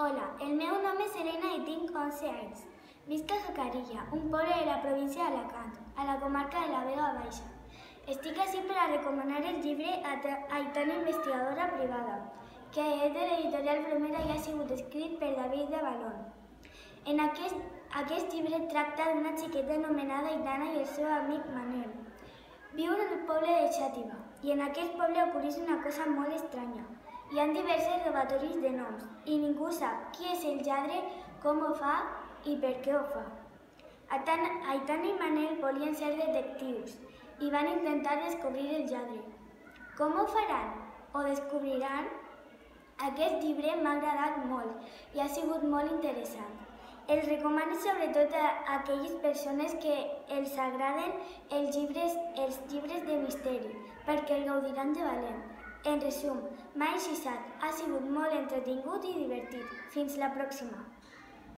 Hola, el meu nom és Elena i tinc 11 anys. Visc a Jacarilla, un poble de la província d'Alacant, a la comarca de la Vega Baixa. Estic ací per a recomanar el llibre Aitana investigadora privada, que és de l'editorial Bromera i ha sigut escrit per David de Balón. Aquest llibre tracta d'una xiqueta anomenada Aitana i el seu amic Manel. Viuen en el poble de Xàtiva i en aquest poble ocorreix una cosa molt estranya. Hi ha diversos robatoris de noms i ningú sap qui és el lladre, com ho fa i per què ho fa. Aitana i Manel volien ser detectius i van intentar descobrir el lladre. Com ho faran? Ho descobriran? Aquest llibre m'ha agradat molt i ha sigut molt interessant. El recomano sobretot a aquelles persones que els agraden els llibres de misteri, perquè el gaudiran de valent. En resum, m'ha enxisat, ha sigut molt entretingut i divertit. Fins la pròxima!